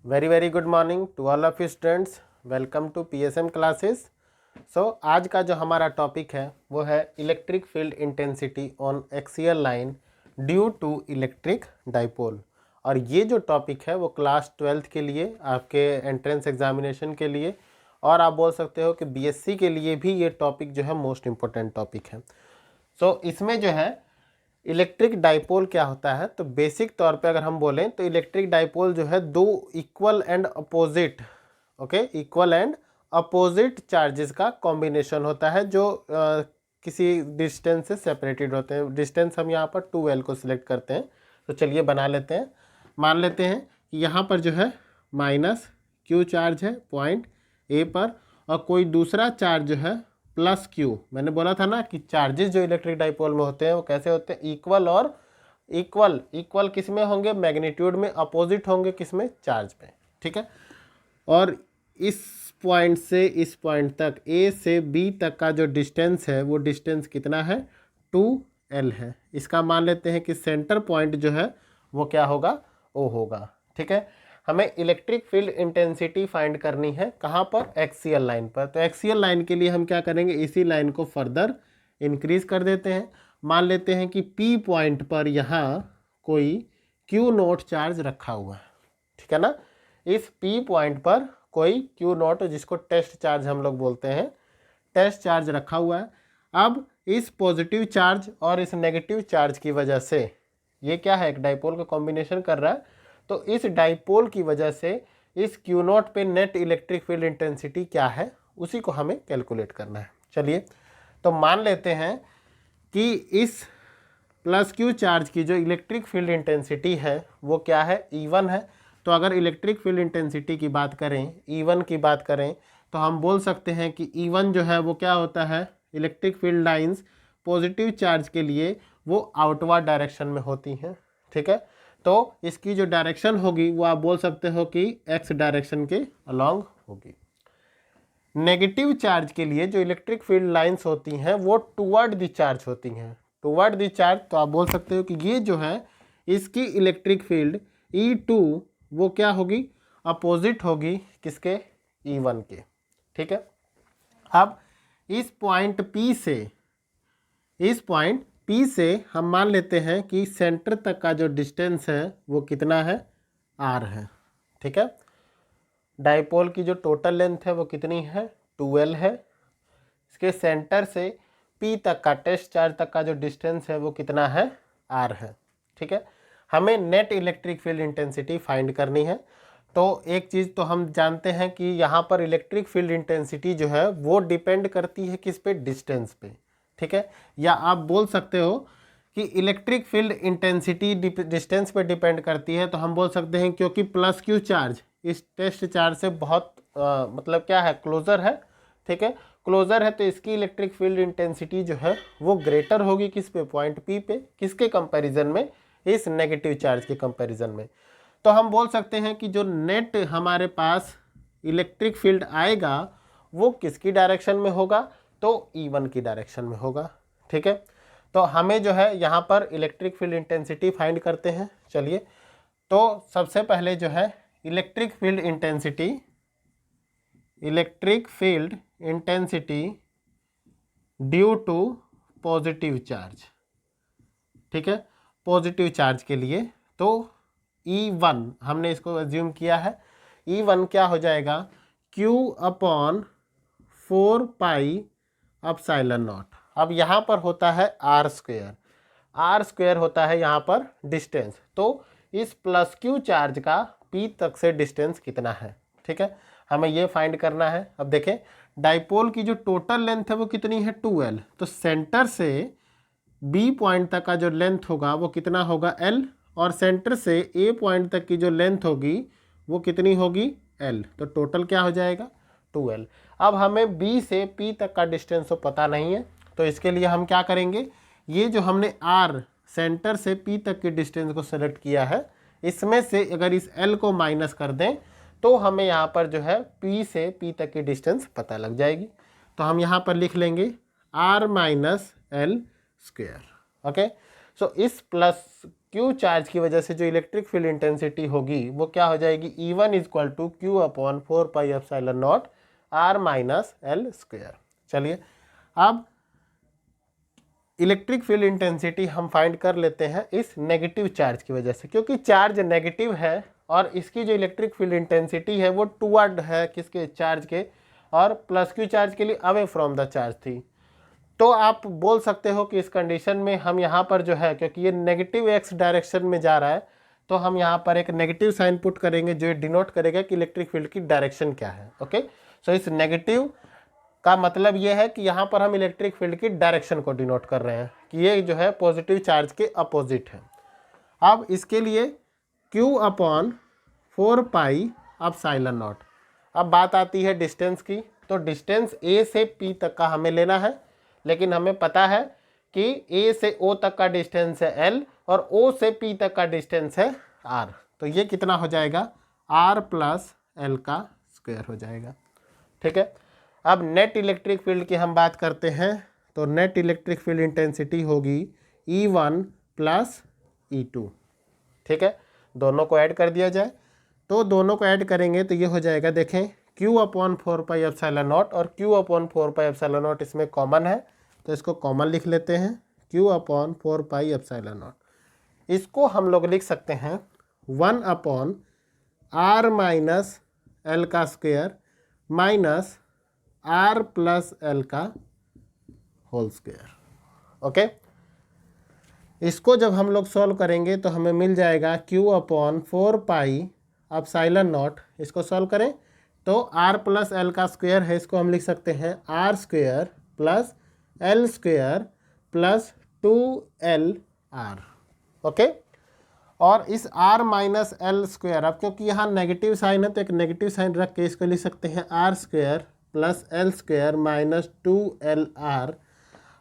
Very good morning to all of you students. Welcome to PSM classes. आज का जो हमारा टॉपिक है वो है electric field intensity on axial line due to electric dipole. और ये जो टॉपिक है वो क्लास 12th के लिए, आपके एंट्रेंस एग्जामिनेशन के लिए, और आप बोल सकते हो कि बीएससी के लिए भी ये टॉपिक जो है मोस्ट इम्पोर्टेंट टॉपिक है। इसमें जो है इलेक्ट्रिक डाइपोल क्या होता है, तो बेसिक तौर पे अगर हम बोलें तो इलेक्ट्रिक डाइपोल जो है दो इक्वल एंड अपोजिट चार्जेस का कॉम्बिनेशन होता है जो किसी डिस्टेंस से सेपरेटेड होते हैं। डिस्टेंस हम यहाँ पर 2L को सिलेक्ट करते हैं। तो चलिए बना लेते हैं। मान लेते हैं कि यहाँ पर जो है माइनस Q चार्ज है पॉइंट A पर, और कोई दूसरा चार्ज जो है प्लस Q। मैंने बोला था ना कि चार्जेस जो इलेक्ट्रिक डाइपोल में होते हैं वो कैसे होते हैं, इक्वल और इक्वल किस में होंगे, मैग्नीट्यूड में, अपोजिट होंगे किस में, चार्ज में। ठीक है। और इस पॉइंट से इस पॉइंट तक A से B तक का जो डिस्टेंस है वो डिस्टेंस कितना है, 2L है। इसका मान लेते हैं कि सेंटर पॉइंट जो है वो क्या होगा, O होगा। ठीक है। हमें इलेक्ट्रिक फील्ड इंटेंसिटी फाइंड करनी है कहाँ पर, एक्सियल लाइन पर। तो एक्सियल लाइन के लिए हम क्या करेंगे, इसी लाइन को फर्दर इंक्रीज कर देते हैं। मान लेते हैं कि P पॉइंट पर यहाँ कोई Q नोट चार्ज रखा हुआ है। ठीक है ना। इस P पॉइंट पर कोई Q नोट, जिसको टेस्ट चार्ज हम लोग बोलते हैं, टेस्ट चार्ज रखा हुआ है। अब इस पॉजिटिव चार्ज और इस नेगेटिव चार्ज की वजह से ये क्या है, एक डाइपोल का कॉम्बिनेशन कर रहा है। तो इस डाइपोल की वजह से इस Q नोट पे नेट इलेक्ट्रिक फील्ड इंटेंसिटी क्या है, उसी को हमें कैलकुलेट करना है। चलिए तो मान लेते हैं कि इस प्लस Q चार्ज की जो इलेक्ट्रिक फील्ड इंटेंसिटी है वो क्या है, E1 है। तो अगर इलेक्ट्रिक फील्ड इंटेंसिटी की बात करें, E1 की बात करें, तो हम बोल सकते हैं कि E1 जो है वो क्या होता है, electric field lines positive charge के लिए वो आउटवर्ड डायरेक्शन में होती हैं। ठीक है। तो इसकी जो डायरेक्शन होगी वो आप बोल सकते हो कि एक्स डायरेक्शन के अलोंग होगी। नेगेटिव चार्ज के लिए जो इलेक्ट्रिक फील्ड लाइंस होती हैं वो टुवर्ड द चार्ज होती हैं, टुवर्ड द चार्ज। तो आप बोल सकते हो कि ये जो है इसकी इलेक्ट्रिक फील्ड E2 वो क्या होगी, अपोजिट होगी किसके, E1 के। ठीक है। अब इस पॉइंट P से हम मान लेते हैं कि सेंटर तक का जो डिस्टेंस है वो कितना है, R है। ठीक है। डाइपोल की जो टोटल लेंथ है वो कितनी है, 2L है। इसके सेंटर से P तक का, टेस्ट चार्ज तक का जो डिस्टेंस है वो कितना है, R है। ठीक है। हमें net electric field intensity find करनी है। तो एक चीज़ तो हम जानते हैं कि यहाँ पर इलेक्ट्रिक फील्ड इंटेंसिटी जो है वो डिपेंड करती है किस पे, डिस्टेंस पे। ठीक है। या आप बोल सकते हो कि इलेक्ट्रिक फील्ड इंटेंसिटी डिस्टेंस पे डिपेंड करती है। तो हम बोल सकते हैं क्योंकि प्लस Q चार्ज इस टेस्ट चार्ज से बहुत मतलब क्या है, क्लोजर है। ठीक है। क्लोजर है तो इसकी इलेक्ट्रिक फील्ड इंटेंसिटी जो है वो ग्रेटर होगी किस पे, पॉइंट P पे। किसके कंपैरिजन में, इस नेगेटिव चार्ज के कंपैरिजन में। तो हम बोल सकते हैं कि जो नेट हमारे पास इलेक्ट्रिक फील्ड आएगा वो किसकी डायरेक्शन में होगा, तो E1 की डायरेक्शन में होगा। ठीक है। तो हमें जो है यहाँ पर इलेक्ट्रिक फील्ड इंटेंसिटी फाइंड करते हैं। चलिए तो सबसे पहले जो है electric field intensity due to positive charge. ठीक है। पॉजिटिव चार्ज के लिए तो E1 हमने इसको एज्यूम किया है। E1 क्या हो जाएगा, Q/4πε0। अब यहाँ पर होता है R² होता है यहाँ पर डिस्टेंस। तो इस प्लस Q चार्ज का P तक से डिस्टेंस कितना है। ठीक है। हमें ये फाइंड करना है। अब देखें डाइपोल की जो टोटल लेंथ है वो कितनी है, 2L। तो सेंटर से B पॉइंट तक का जो लेंथ होगा वो कितना होगा, L। और सेंटर से A पॉइंट तक की जो लेंथ होगी वो कितनी होगी, L। तो टोटल क्या हो जाएगा, 2L। अब हमें B से P तक का डिस्टेंस तो पता नहीं है। तो इसके लिए हम क्या करेंगे, ये जो हमने R सेंटर से P तक के डिस्टेंस को सेलेक्ट किया है, इसमें से अगर इस L को माइनस कर दें तो हमें यहाँ पर जो है P से P तक की डिस्टेंस पता लग जाएगी। तो हम यहाँ पर लिख लेंगे R - L²। ओके। सो इस प्लस क्यू चार्ज की वजह से जो इलेक्ट्रिक फील्ड इंटेंसिटी होगी वो क्या हो जाएगी, E1 equal to Q upon 4πε0 R minus L square. चलिए अब इलेक्ट्रिक फील्ड इंटेंसिटी हम फाइंड कर लेते हैं इस नेगेटिव चार्ज की वजह से, क्योंकि चार्ज नेगेटिव है और इसकी जो इलेक्ट्रिक फील्ड इंटेंसिटी है वो टुवर्ड है किसके, चार्ज के, और प्लस क्यू चार्ज के लिए अवे फ्रॉम द चार्ज थी। तो आप बोल सकते हो कि इस कंडीशन में हम यहाँ पर जो है, क्योंकि ये नेगेटिव एक्स डायरेक्शन में जा रहा है, तो हम यहाँ पर एक नेगेटिव साइन पुट करेंगे जो डिनोट करेगा कि इलेक्ट्रिक फील्ड की डायरेक्शन क्या है। ओके, सो इस नेगेटिव का मतलब ये है कि यहाँ पर हम इलेक्ट्रिक फील्ड की डायरेक्शन को डिनोट कर रहे हैं कि ये जो है पॉजिटिव चार्ज के अपोजिट है। अब इसके लिए Q अपॉन 4πε0। अब बात आती है डिस्टेंस की, तो डिस्टेंस A से P तक का हमें लेना है, लेकिन हमें पता है कि A से O तक का डिस्टेंस है L और O से P तक का डिस्टेंस है R। तो ये कितना हो जाएगा, R प्लस L का स्क्वायर हो जाएगा। ठीक है, अब नेट इलेक्ट्रिक फील्ड की हम बात करते हैं, तो नेट इलेक्ट्रिक फील्ड इंटेंसिटी होगी E1 प्लस E2। ठीक है, दोनों को ऐड कर दिया जाए, तो दोनों को ऐड करेंगे तो ये हो जाएगा, देखें Q अपॉन 4πε0 और Q अपॉन 4πε0 इसमें कॉमन है, तो इसको कॉमन लिख लेते हैं, Q अपॉन 4πε0। इसको हम लोग लिख सकते हैं 1 अपॉन R माइनस एल का square minus R plus L का होल स्क्वायर। ओके, इसको जब हम लोग सॉल्व करेंगे तो हमें मिल जाएगा Q अपॉन 4πε0। इसको सॉल्व करें तो R प्लस एल का स्क्वायर है, इसको हम लिख सकते हैं R square plus L square plus 2LR। Okay, और इस R माइनस एल स्क्वायर, अब क्योंकि यहाँ नेगेटिव साइन है तो एक नेगेटिव साइन रख के इसको लिख सकते हैं R square plus L square minus 2LR,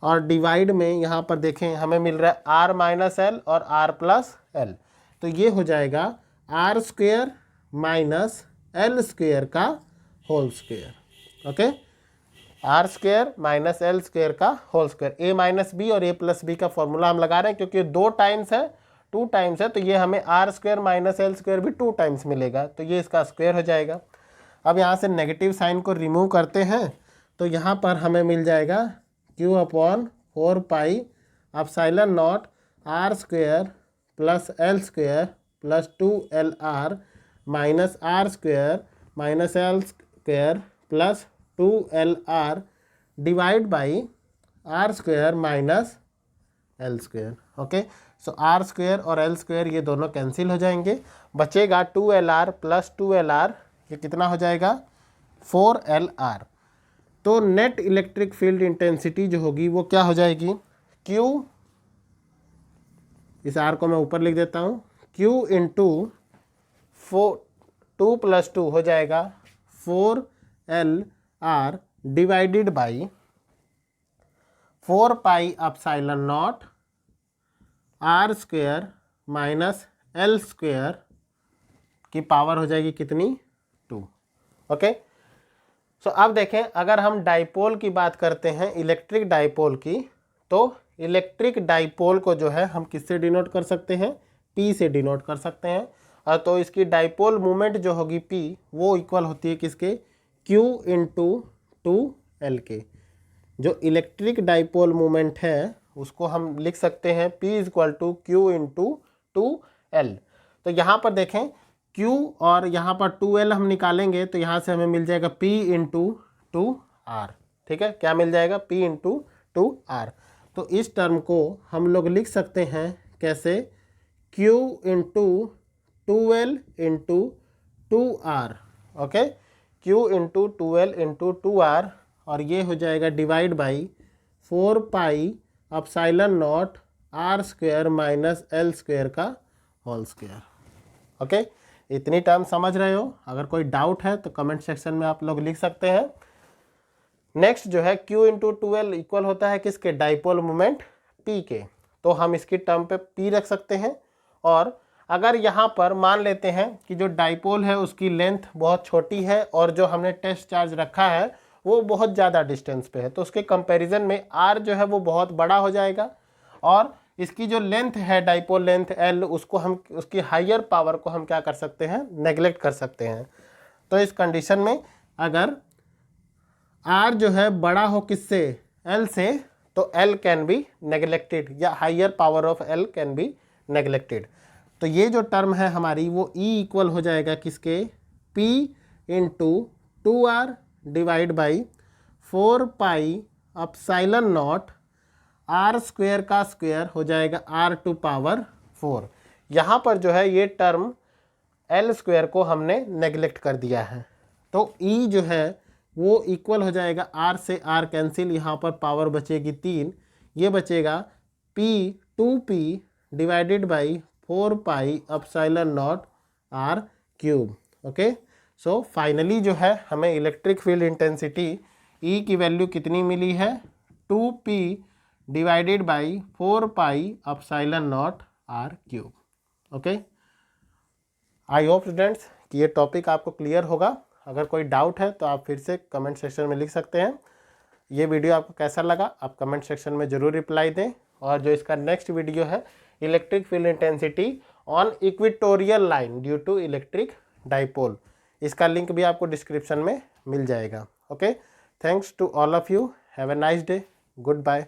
और डिवाइड में यहाँ पर देखें हमें मिल रहा है R माइनस एल और R प्लस एल, तो ये हो जाएगा R square minus L square का whole square. Okay, R square minus L square का whole square. A minus B और A प्लस बी का फॉर्मूला हम लगा रहे हैं क्योंकि 2 टाइम्स है, 2 टाइम्स है, तो ये हमें R square minus L square भी 2 टाइम्स मिलेगा, तो ये इसका स्क्वायर हो जाएगा। अब यहाँ से नेगेटिव साइन को रिमूव करते हैं तो यहाँ पर हमें मिल जाएगा Q upon 4πε0 R square plus L square plus 2LR minus R square minus L square plus 2LR divide by R square minus L square. Okay, so R square और एल स्क्वायर ये दोनों कैंसिल हो जाएंगे, बचेगा 2LR plus 2LR, ये कितना हो जाएगा 4LR। तो नेट इलेक्ट्रिक फील्ड इंटेंसिटी जो होगी वो क्या हो जाएगी, Q, इस R को मैं ऊपर लिख देता हूँ, Q इंटू 2 प्लस 2 हो जाएगा 4LR divided by 4πε0 R square minus L square की पावर हो जाएगी कितनी, 2। ओके, सो अब देखें अगर हम डाइपोल की बात करते हैं, इलेक्ट्रिक डाइपोल की, तो इलेक्ट्रिक डाइपोल को जो है हम किससे डिनोट कर सकते हैं, P से डिनोट कर सकते हैं, और तो इसकी डाइपोल मूवमेंट जो होगी P वो इक्वल होती है किसके, Q इंटू 2L के। जो इलेक्ट्रिक डाइपोल मूवमेंट है उसको हम लिख सकते हैं P equal to Q into 2L। तो यहाँ पर देखें Q और यहाँ पर 2L हम निकालेंगे तो यहाँ से हमें मिल जाएगा P इंटू 2R। ठीक है, क्या मिल जाएगा, P इंटू 2R। तो इस टर्म को हम लोग लिख सकते हैं कैसे, Q into 2L into 2R। Okay, Q into 2L into 2R, और ये हो जाएगा divide by 4πε0 R square minus L square का होल स्क्वायर। ओके, इतनी टर्म समझ रहे हो? अगर कोई डाउट है तो कमेंट सेक्शन में आप लोग लिख सकते हैं। नेक्स्ट जो है Q इंटू 2L इक्वल होता है किसके, डाइपोल मोमेंट P के, तो हम इसकी टर्म पे P रख सकते हैं। और अगर यहाँ पर मान लेते हैं कि जो डाइपोल है उसकी लेंथ बहुत छोटी है और जो हमने टेस्ट चार्ज रखा है वो बहुत ज़्यादा डिस्टेंस पे है, तो उसके कंपैरिजन में R जो है वो बहुत बड़ा हो जाएगा, और इसकी जो लेंथ है डाइपोल लेंथ L, उसको हम उसकी हायर पावर को हम क्या कर सकते हैं, नेग्लेक्ट कर सकते हैं। तो इस कंडीशन में अगर R जो है बड़ा हो किससे, L से, तो L कैन बी नेग्लेक्टेड या higher power of L can be neglected. तो ये जो टर्म है हमारी वो E इक्वल हो जाएगा किसके, P into 2R divide by 4 pi epsilon not R square का स्क्वेयर हो जाएगा R टू पावर 4। यहाँ पर जो है ये टर्म L स्क्वेयर को हमने नेग्लेक्ट कर दिया है, तो E जो है वो इक्वल हो जाएगा R से R कैंसिल, यहाँ पर पावर बचेगी 3, ये बचेगा P 2P divided by 4 pi epsilon not R cube. Okay, so finally जो है हमें इलेक्ट्रिक फील्ड इंटेंसिटी E की वैल्यू कितनी मिली है, 2P divided by 4 pi epsilon not R cube. Okay, I hope students कि ये टॉपिक आपको क्लियर होगा। अगर कोई डाउट है तो आप फिर से कमेंट सेक्शन में लिख सकते हैं। ये वीडियो आपको कैसा लगा आप कमेंट सेक्शन में ज़रूर रिप्लाई दें। और जो इसका नेक्स्ट वीडियो है, electric field intensity on equatorial line due to electric dipole, इसका लिंक भी आपको डिस्क्रिप्शन में मिल जाएगा। Okay, thanks to all of you, have a nice day, good bye.